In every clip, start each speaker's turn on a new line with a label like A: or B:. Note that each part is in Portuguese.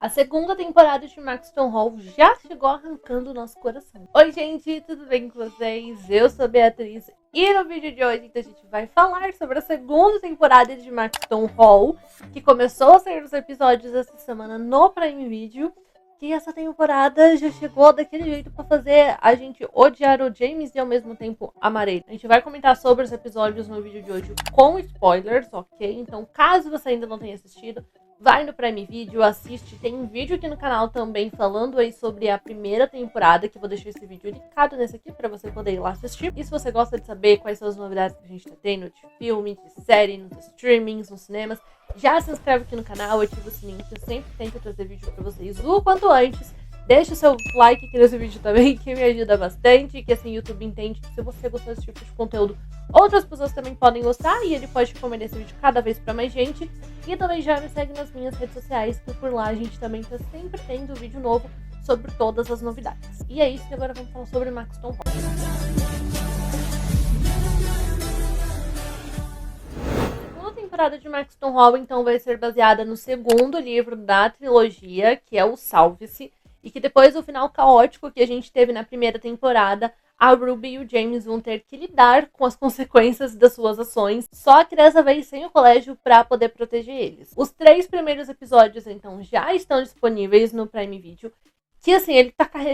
A: A segunda temporada de Maxton Hall já chegou arrancando o nosso coração. Oi, gente, tudo bem com vocês? Eu sou a Beatriz e no vídeo de hoje a gente vai falar sobre a segunda temporada de Maxton Hall, que começou a sair os episódios essa semana no Prime Video. Que essa temporada já chegou daquele jeito pra fazer a gente odiar o James e ao mesmo tempo amar ele. A gente vai comentar sobre os episódios no vídeo de hoje com spoilers, ok? Então, caso você ainda não tenha assistido, vai no Prime Video, assiste. Tem um vídeo aqui no canal também falando aí sobre a primeira temporada, que eu vou deixar esse vídeo linkado nesse aqui pra você poder ir lá assistir. E se você gosta de saber quais são as novidades que a gente tá tendo de filme, de série, nos streamings, nos cinemas, já se inscreve aqui no canal, ativa o sininho, que eu sempre tento trazer vídeo pra vocês o quanto antes. Deixa o seu like aqui nesse vídeo também, que me ajuda bastante, que assim o YouTube entende que se você gostou desse tipo de conteúdo, outras pessoas também podem gostar e ele pode recomendar esse vídeo cada vez pra mais gente. E também já me segue nas minhas redes sociais, que por lá a gente também tá sempre tendo vídeo novo sobre todas as novidades. E é isso, e agora vamos falar sobre Maxton Hall. A temporada de Maxton Hall, então, vai ser baseada no segundo livro da trilogia, que é o Salve-se, e que depois do final caótico que a gente teve na primeira temporada, a Ruby e o James vão ter que lidar com as consequências das suas ações, só que dessa vez sem o colégio para poder proteger eles. Os 3 primeiros episódios, então, já estão disponíveis no Prime Video, que assim,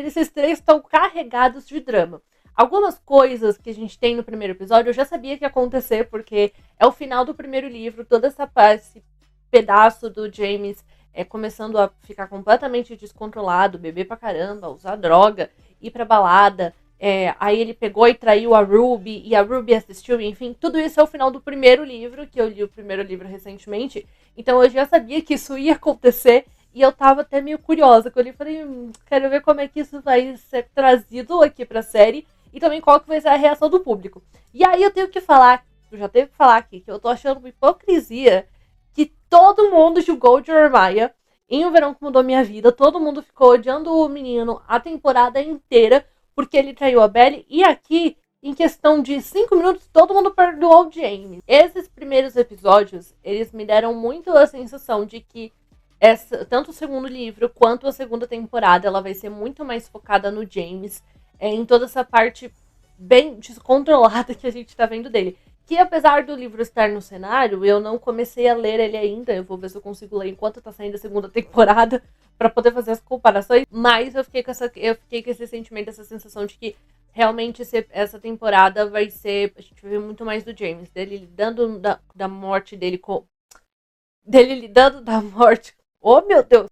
A: esses 3 estão carregados de drama. Algumas coisas que a gente tem no primeiro episódio eu já sabia que ia acontecer, porque é o final do primeiro livro, toda esse pedaço do James começando a ficar completamente descontrolado, beber pra caramba, usar droga, ir pra balada. Aí ele pegou e traiu a Ruby, e a Ruby assistiu, enfim, tudo isso é o final do primeiro livro, que eu li o primeiro livro recentemente, então eu já sabia que isso ia acontecer, e eu tava até meio curiosa, quando eu li, falei, quero ver como é que isso vai ser trazido aqui pra série, e também qual que vai ser a reação do público. E aí eu tenho que falar, eu já tenho que falar aqui, que eu tô achando uma hipocrisia que todo mundo julgou o Jeremiah em O Verão Que Mudou Minha Vida, todo mundo ficou odiando o menino a temporada inteira, porque ele traiu a Belly, e aqui, em questão de 5 minutos, todo mundo perdoou o James. Esses primeiros episódios, eles me deram muito a sensação de que tanto o segundo livro quanto a segunda temporada, ela vai ser muito mais focada no James, em toda essa parte bem descontrolada que a gente tá vendo dele. Que apesar do livro estar no cenário, eu não comecei a ler ele ainda. Eu vou ver se eu consigo ler enquanto tá saindo a segunda temporada pra poder fazer as comparações. Mas eu fiquei com esse sentimento, essa sensação de que realmente essa temporada vai ser... A gente vai ver muito mais do James, dele lidando da morte dele com... Dele lidando da morte... Oh, meu Deus!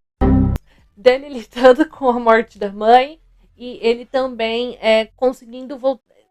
A: Dele lidando com a morte da mãe. E ele também conseguindo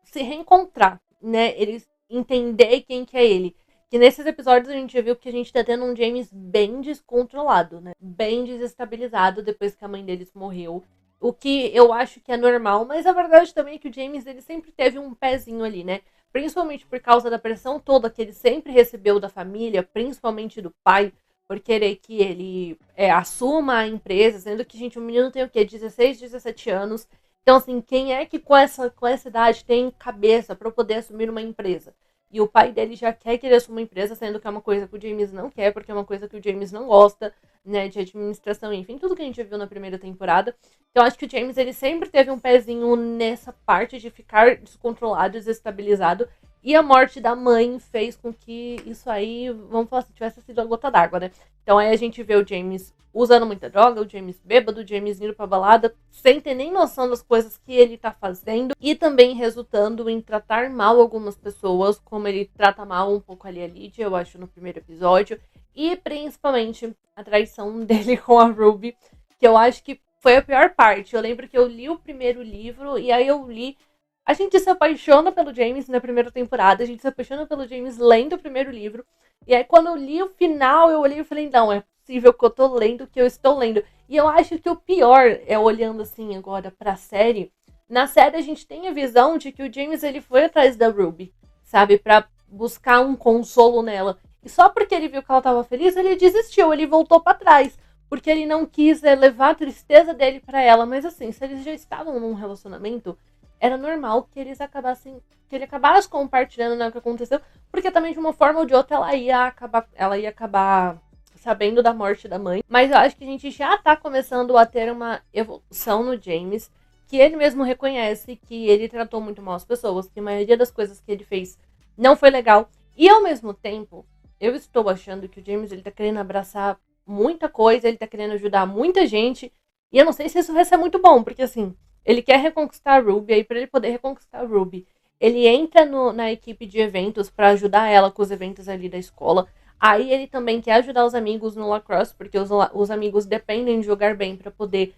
A: se reencontrar, né? Ele entender quem que é ele. Que nesses episódios a gente viu que a gente tá tendo um James bem descontrolado, né? Bem desestabilizado depois que a mãe deles morreu. O que eu acho que é normal, mas a verdade também é que o James ele sempre teve um pezinho ali, né? Principalmente por causa da pressão toda que ele sempre recebeu da família, principalmente do pai, por querer que ele assuma a empresa, sendo que, gente, o menino tem o quê? 16, 17 anos. Então, assim, quem é que com essa idade tem cabeça para poder assumir uma empresa? E o pai dele já quer que ele assuma uma empresa, sendo que é uma coisa que o James não quer, porque é uma coisa que o James não gosta, né, de administração, enfim, tudo que a gente viu na primeira temporada. Então, acho que o James, ele sempre teve um pezinho nessa parte de ficar descontrolado, desestabilizado, e a morte da mãe fez com que isso aí, vamos falar assim, tivesse sido a gota d'água, né? Então aí a gente vê o James usando muita droga, o James bêbado, o James indo pra balada, sem ter nem noção das coisas que ele tá fazendo, e também resultando em tratar mal algumas pessoas, como ele trata mal um pouco ali a Lydia, eu acho, no primeiro episódio, e principalmente a traição dele com a Ruby, que eu acho que foi a pior parte. Eu lembro que eu li o primeiro livro, e aí eu li... A gente se apaixona pelo James na primeira temporada, a gente se apaixona pelo James lendo o primeiro livro, e aí quando eu li o final, eu olhei e falei, não, é possível que eu tô lendo o que eu estou lendo. E eu acho que o pior é, olhando assim agora pra série, na série a gente tem a visão de que o James ele foi atrás da Ruby, sabe, pra buscar um consolo nela. E só porque ele viu que ela tava feliz, ele desistiu, ele voltou pra trás. Porque ele não quis levar a tristeza dele pra ela. Mas assim, se eles já estavam num relacionamento, era normal que ele acabasse compartilhando, né, o que aconteceu, porque também de uma forma ou de outra ela ia acabar sabendo da morte da mãe. Mas eu acho que a gente já tá começando a ter uma evolução no James, que ele mesmo reconhece que ele tratou muito mal as pessoas, que a maioria das coisas que ele fez não foi legal. E ao mesmo tempo, eu estou achando que o James, ele tá querendo abraçar muita coisa, ele tá querendo ajudar muita gente, e eu não sei se isso vai ser muito bom, porque assim, ele quer reconquistar a Ruby, aí pra ele poder reconquistar a Ruby, ele entra na equipe de eventos pra ajudar ela com os eventos ali da escola. Aí ele também quer ajudar os amigos no lacrosse, porque os amigos dependem de jogar bem pra poder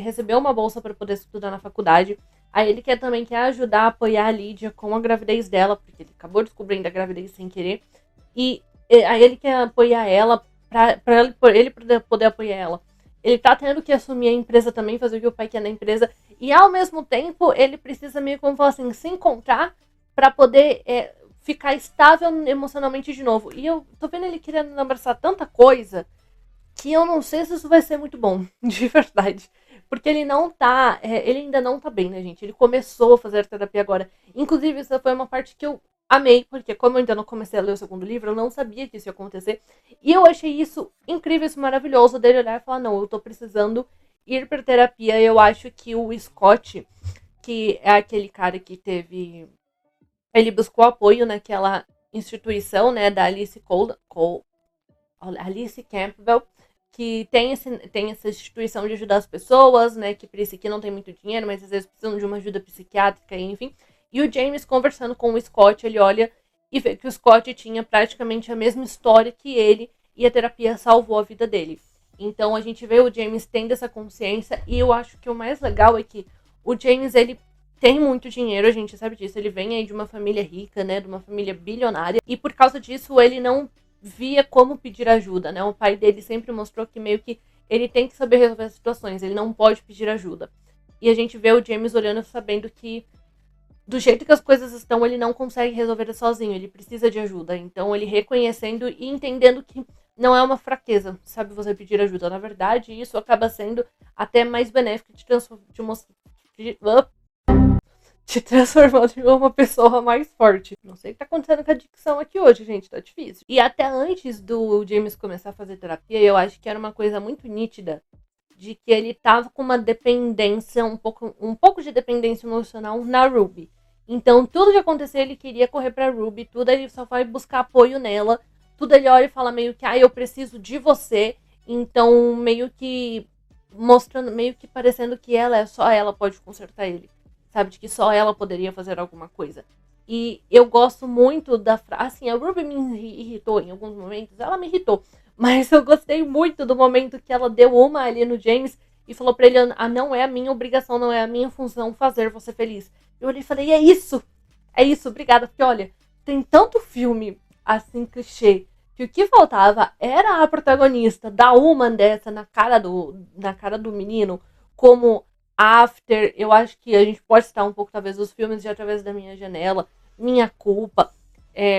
A: receber uma bolsa pra poder estudar na faculdade. Aí ele também quer ajudar a apoiar a Lídia com a gravidez dela, porque ele acabou descobrindo a gravidez sem querer. E aí ele quer apoiar ela pra ele poder apoiar ela. Ele tá tendo que assumir a empresa também, fazer o que o pai quer na empresa. E ao mesmo tempo, ele precisa meio como falar assim, se encontrar pra poder ficar estável emocionalmente de novo. E eu tô vendo ele querendo abraçar tanta coisa que eu não sei se isso vai ser muito bom, de verdade. Porque ele não tá, ele ainda não tá bem, né, gente? Ele começou a fazer terapia agora. Inclusive, essa foi uma parte que eu amei, porque como eu ainda não comecei a ler o segundo livro, eu não sabia que isso ia acontecer. E eu achei isso incrível, isso maravilhoso, dele olhar e falar, não, eu tô precisando ir pra terapia. Eu acho que o Scott, que é aquele cara que teve... Ele buscou apoio naquela instituição, né, da Alice Campbell, que tem essa instituição de ajudar as pessoas, né, que não tem muito dinheiro, mas às vezes precisam de uma ajuda psiquiátrica, enfim. E o James, conversando com o Scott, ele olha e vê que o Scott tinha praticamente a mesma história que ele, e a terapia salvou a vida dele. Então a gente vê o James tendo essa consciência, e eu acho que o mais legal é que o James, ele tem muito dinheiro, a gente sabe disso, ele vem aí de uma família rica, né, de uma família bilionária, e por causa disso ele não via como pedir ajuda, né, o pai dele sempre mostrou que meio que ele tem que saber resolver as situações, ele não pode pedir ajuda. E a gente vê o James olhando, sabendo que do jeito que as coisas estão, ele não consegue resolver sozinho, ele precisa de ajuda. Então ele reconhecendo e entendendo que não é uma fraqueza, sabe, você pedir ajuda. Na verdade, isso acaba sendo até mais benéfico te transformando em uma pessoa mais forte. Não sei o que tá acontecendo com a dicção aqui hoje, gente, tá difícil. E até antes do James começar a fazer terapia, eu acho que era uma coisa muito nítida de que ele tava com uma dependência, um pouco de dependência emocional na Ruby. Então, tudo que acontecer, ele queria correr pra Ruby, tudo ele só vai buscar apoio nela, tudo ele olha e fala meio que, eu preciso de você. Então, meio que mostrando, meio que parecendo que só ela pode consertar ele. Sabe, de que só ela poderia fazer alguma coisa. E eu gosto muito da frase, assim, a Ruby me irritou em alguns momentos, ela me irritou. Mas eu gostei muito do momento que ela deu uma ali no James e falou pra ele, não é a minha obrigação, não é a minha função fazer você feliz. Eu olhei e falei, é isso, obrigada. Porque olha, tem tanto filme assim, clichê, que o que faltava era a protagonista dar uma dessa na cara do menino, como After. Eu acho que a gente pode citar um pouco, talvez, os filmes de Através da Minha Janela, Minha Culpa,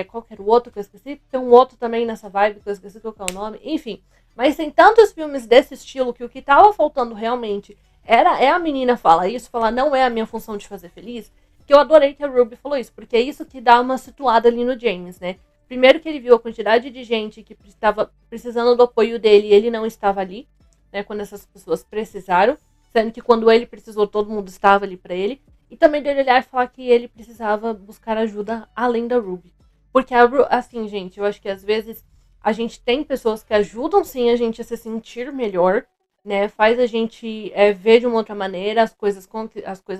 A: qual que era o outro que eu esqueci? Tem um outro também nessa vibe que eu esqueci qual que é o nome. Enfim, mas tem tantos filmes desse estilo que o que tava faltando realmente é a menina falar isso, falar não é a minha função de fazer feliz, que eu adorei que a Ruby falou isso, porque é isso que dá uma situada ali no James, né? Primeiro que ele viu a quantidade de gente que estava precisando do apoio dele e ele não estava ali, né, quando essas pessoas precisaram, sendo que quando ele precisou, todo mundo estava ali pra ele. E também dele olhar e falar que ele precisava buscar ajuda além da Ruby. Porque, assim, gente, eu acho que às vezes a gente tem pessoas que ajudam sim a gente a se sentir melhor, né? Faz a gente ver de uma outra maneira as coisas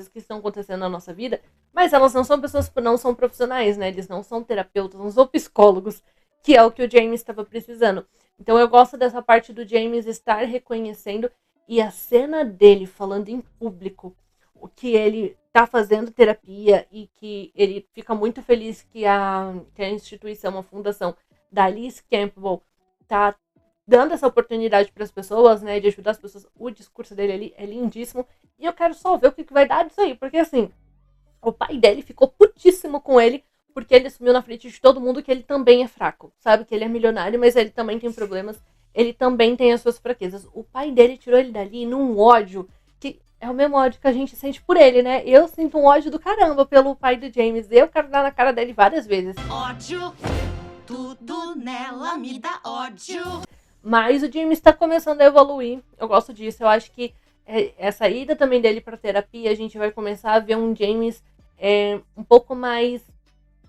A: que estão acontecendo na nossa vida, mas elas não são pessoas, não são profissionais, né? Eles não são terapeutas, não são psicólogos, que é o que o James estava precisando. Então eu gosto dessa parte do James estar reconhecendo, e a cena dele falando em público o que ele tá fazendo terapia e que ele fica muito feliz que a instituição, a fundação da Alice Campbell tá dando essa oportunidade para as pessoas, né, de ajudar as pessoas. O discurso dele ali é lindíssimo e eu quero só ver o que vai dar disso aí, porque assim, o pai dele ficou putíssimo com ele porque ele assumiu na frente de todo mundo que ele também é fraco, sabe, que ele é milionário, mas ele também tem problemas, ele também tem as suas fraquezas. O pai dele tirou ele dali num ódio que é o mesmo ódio que a gente sente por ele, né? Eu sinto um ódio do caramba pelo pai do James. Eu quero dar na cara dele várias vezes.
B: Ódio, tudo nela me dá ódio.
A: Mas o James tá começando a evoluir. Eu gosto disso. Eu acho que essa ida também dele pra terapia, a gente vai começar a ver um James um pouco mais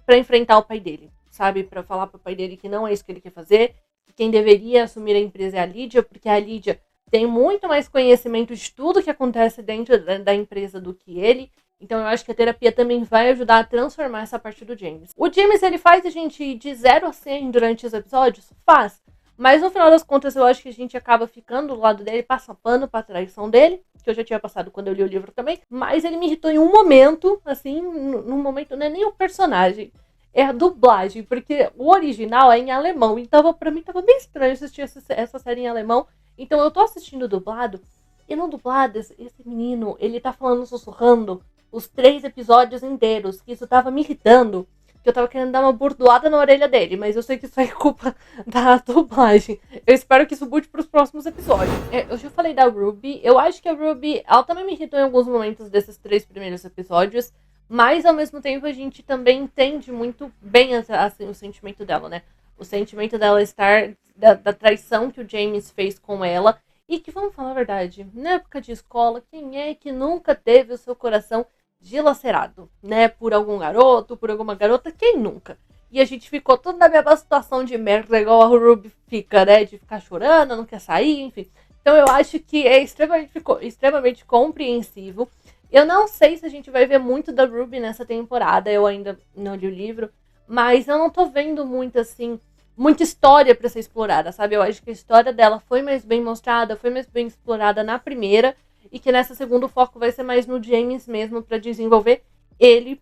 A: pra enfrentar o pai dele, sabe? Pra falar pro pai dele que não é isso que ele quer fazer. Que quem deveria assumir a empresa é a Lydia, porque a Lydia tem muito mais conhecimento de tudo que acontece dentro da empresa do que ele. Então eu acho que a terapia também vai ajudar a transformar essa parte do James. O James, ele faz a gente ir de 0 a 100 durante os episódios? Faz. Mas no final das contas eu acho que a gente acaba ficando do lado dele, passa pano pra traição dele, que eu já tinha passado quando eu li o livro também. Mas ele me irritou em um momento, assim, num momento, não é nem o personagem, é a dublagem, porque o original é em alemão, então pra mim tava bem estranho assistir essa série em alemão. Então eu tô assistindo dublado, e no dublado, esse menino, ele tá falando sussurrando os 3 episódios inteiros, que isso tava me irritando, que eu tava querendo dar uma bordoada na orelha dele, mas eu sei que isso é culpa da dublagem. Eu espero que isso mude pros próximos episódios. Eu já falei da Ruby, eu acho que a Ruby, ela também me irritou em alguns momentos desses 3 primeiros episódios, mas ao mesmo tempo a gente também entende muito bem assim, o sentimento dela, né? O sentimento dela estar, da traição que o James fez com ela, e que, vamos falar a verdade, na época de escola, quem é que nunca teve o seu coração dilacerado, né? Por algum garoto, por alguma garota, quem nunca? E a gente ficou toda na mesma situação de merda, igual a Ruby fica, né? De ficar chorando, não quer sair, enfim. Então eu acho que é extremamente compreensivo. Eu não sei se a gente vai ver muito da Ruby nessa temporada, eu ainda não li o livro, mas eu não tô vendo muito, assim, muita história pra ser explorada, sabe? Eu acho que a história dela foi mais bem mostrada, foi mais bem explorada na primeira, e que nessa segunda o foco vai ser mais no James mesmo, pra desenvolver ele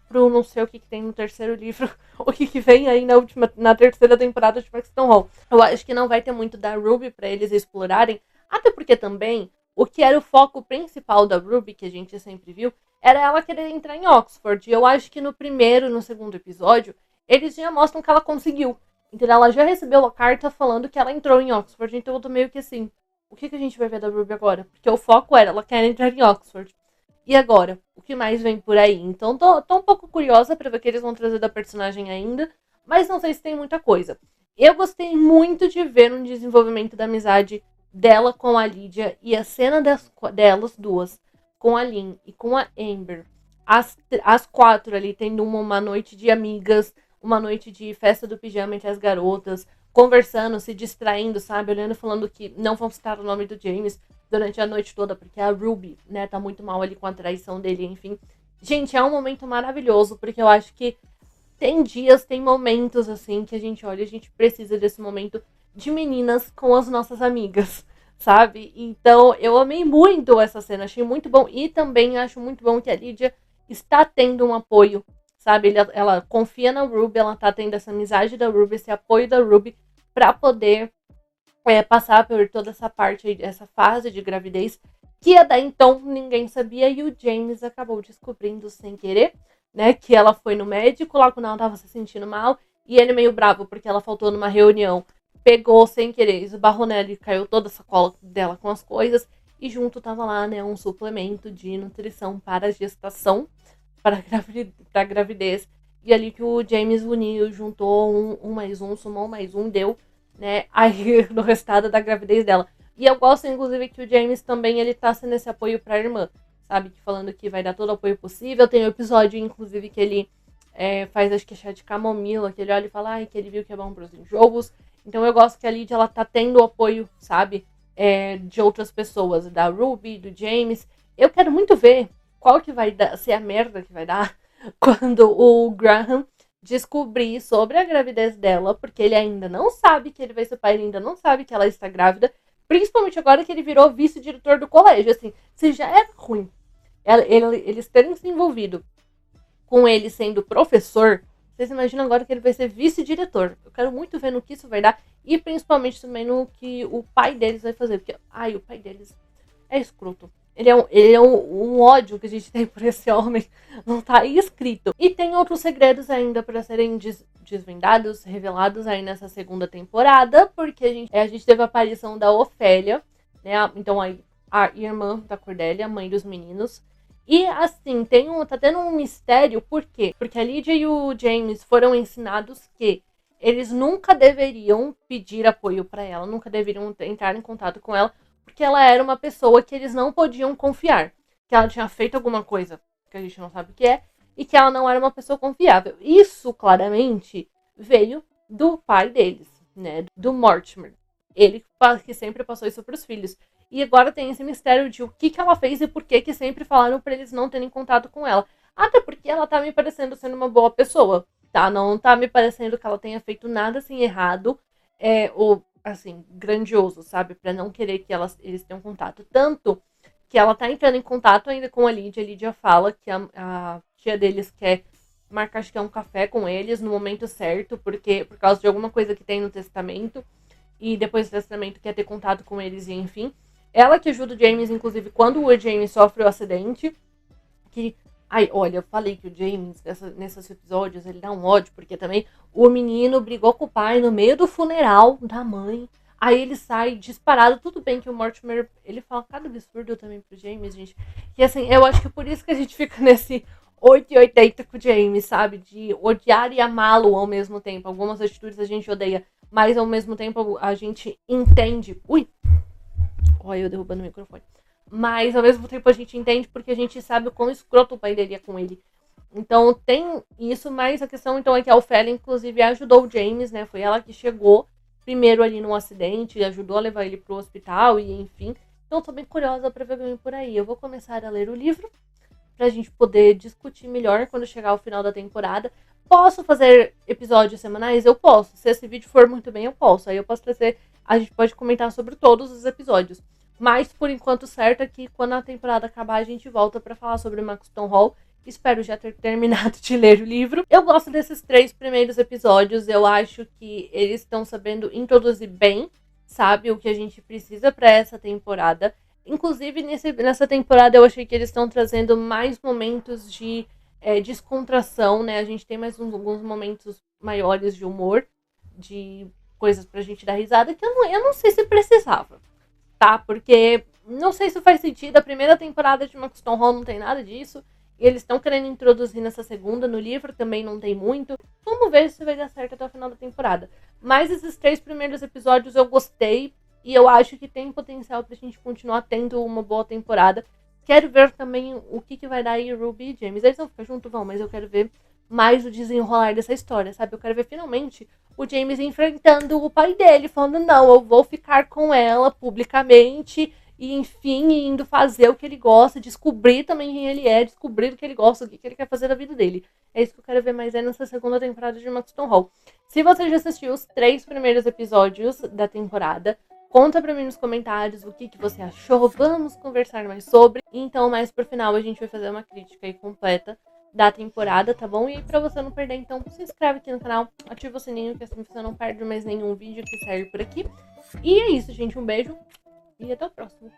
A: pro não sei o que tem no terceiro livro, o que vem aí na terceira temporada de Maxton Hall. Eu acho que não vai ter muito da Ruby pra eles explorarem, até porque também o que era o foco principal da Ruby, que a gente sempre viu, era ela querer entrar em Oxford. E eu acho que no primeiro e no segundo episódio, eles já mostram que ela conseguiu. Então ela já recebeu a carta falando que ela entrou em Oxford. Então eu tô meio que assim, o que a gente vai ver da Ruby agora? Porque o foco era, ela quer entrar em Oxford. E agora? O que mais vem por aí? Então tô um pouco curiosa pra ver o que eles vão trazer da personagem ainda. Mas não sei se tem muita coisa. Eu gostei muito de ver um desenvolvimento da amizade dela com a Lydia e a cena delas duas, com a Lynn e com a Amber, as 4 ali tendo uma noite de amigas, uma noite de festa do pijama entre as garotas, conversando, se distraindo, sabe? Olhando, falando que não vão citar o nome do James durante a noite toda, porque a Ruby, né, tá muito mal ali com a traição dele, enfim. Gente, é um momento maravilhoso, porque eu acho que tem dias, tem momentos, assim, que a gente olha, a gente precisa desse momento de meninas com as nossas amigas, sabe? Então, eu amei muito essa cena, achei muito bom. E também acho muito bom que a Lydia está tendo um apoio, sabe? Ela confia na Ruby, ela tá tendo essa amizade da Ruby, esse apoio da Ruby pra poder passar por toda essa parte, essa fase de gravidez, que até então ninguém sabia e o James acabou descobrindo sem querer, né? Que ela foi no médico lá quando ela tava se sentindo mal e ele meio bravo porque ela faltou numa reunião, pegou sem querer, esbarrou nela e caiu toda a sacola dela com as coisas e junto tava lá, né, um suplemento de nutrição para a gestação, para a gravidez. E ali que o James uniu, juntou um mais um, somou mais um, deu, né, aí no restado da gravidez dela. E eu gosto, inclusive, que o James também, ele tá sendo esse apoio pra irmã, sabe? Falando que vai dar todo o apoio possível. Tem um episódio, inclusive, que ele faz, acho que é chá de camomila, que ele olha e fala, ai, que ele viu que é bom pros enjoos. Então eu gosto que a Lydia, ela tá tendo o apoio, sabe? De outras pessoas, da Ruby, do James. Eu quero muito ver qual que vai ser a merda que vai dar quando o Graham descobrir sobre a gravidez dela, porque ele ainda não sabe que ele vai ser pai, ele ainda não sabe que ela está grávida, principalmente agora que ele virou vice-diretor do colégio. Assim, se já é ruim eles terem se envolvido com ele sendo professor, vocês imaginam agora que ele vai ser vice-diretor. Eu quero muito ver no que isso vai dar e principalmente também no que o pai deles vai fazer, porque, ai, o pai deles é escroto. Ele é um ódio que a gente tem por esse homem. Não tá aí escrito. E tem outros segredos ainda para serem desvendados, revelados aí nessa segunda temporada. Porque a gente teve a aparição da Ofélia, né? Então a irmã da Cordélia, mãe dos meninos. E assim, tá tendo um mistério. Por quê? Porque a Lydia e o James foram ensinados que eles nunca deveriam pedir apoio para ela, nunca deveriam entrar em contato com ela, porque ela era uma pessoa que eles não podiam confiar, que ela tinha feito alguma coisa que a gente não sabe o que é, e que ela não era uma pessoa confiável. Isso, claramente, veio do pai deles, né, do Mortimer. Ele que sempre passou isso para os filhos. E agora tem esse mistério de o que ela fez e por que sempre falaram para eles não terem contato com ela. Até porque ela tá me parecendo sendo uma boa pessoa, tá? Não tá me parecendo que ela tenha feito nada assim errado, ou assim, grandioso, sabe? Pra não querer que eles tenham contato. Tanto que ela tá entrando em contato ainda com a Lídia. A Lídia fala que a tia deles quer marcar, acho que é um café com eles no momento certo, porque por causa de alguma coisa que tem no testamento. E depois do testamento quer ter contato com eles e enfim. Ela que ajuda o James, inclusive, quando o James sofre o acidente. Que, ai, olha, eu falei que o James, nesses episódios, ele dá um ódio, porque também o menino brigou com o pai no meio do funeral da mãe. Aí ele sai disparado. Tudo bem que o Mortimer, ele fala cada absurdo também pro James, gente. E assim, eu acho que por isso que a gente fica nesse 880 com o James, sabe? De odiar e amá-lo ao mesmo tempo. Algumas atitudes a gente odeia, mas ao mesmo tempo a gente entende. Ui! Olha, eu derrubando o microfone. Mas ao mesmo tempo a gente entende porque a gente sabe o quão escroto o pai dele é com ele. Então tem isso, mas a questão então é que a Ofélia, inclusive, ajudou o James, né? Foi ela que chegou primeiro ali no acidente, ajudou a levar ele pro hospital e enfim. Então tô bem curiosa pra ver o que vem por aí. Eu vou começar a ler o livro pra gente poder discutir melhor quando chegar ao final da temporada. Posso fazer episódios semanais? Eu posso. Se esse vídeo for muito bem, eu posso. Aí eu posso trazer. A gente pode comentar sobre todos os episódios. Mas, por enquanto, certo é que quando a temporada acabar, a gente volta pra falar sobre Maxton Hall. Espero já ter terminado de ler o livro. Eu gosto desses 3 primeiros episódios. Eu acho que eles estão sabendo introduzir bem, sabe, o que a gente precisa pra essa temporada. Inclusive, nessa temporada, eu achei que eles estão trazendo mais momentos de descontração, né? A gente tem mais alguns momentos maiores de humor, de coisas pra gente dar risada, que eu não sei se precisava, tá? Porque não sei se faz sentido. A primeira temporada de Maxton Hall não tem nada disso. E eles estão querendo introduzir nessa segunda. No livro também não tem muito. Vamos ver se vai dar certo até o final da temporada. Mas esses 3 primeiros episódios eu gostei. E eu acho que tem potencial pra gente continuar tendo uma boa temporada. Quero ver também o que vai dar aí Ruby e James. Eles vão ficar juntos, vão, mas eu quero ver mais o desenrolar dessa história, sabe? Eu quero ver finalmente o James enfrentando o pai dele, falando, não, eu vou ficar com ela publicamente, e enfim, indo fazer o que ele gosta, descobrir também quem ele é, descobrir o que ele gosta, o que ele quer fazer da vida dele. É isso que eu quero ver mais nessa segunda temporada de Maxton Hall. Se você já assistiu os 3 primeiros episódios da temporada, conta pra mim nos comentários o que você achou, vamos conversar mais sobre. Então, mais pro final, a gente vai fazer uma crítica aí completa da temporada, tá bom? E pra você não perder, então, se inscreve aqui no canal, ativa o sininho, que assim você não perde mais nenhum vídeo que sair por aqui. E é isso, gente. Um beijo e até o próximo.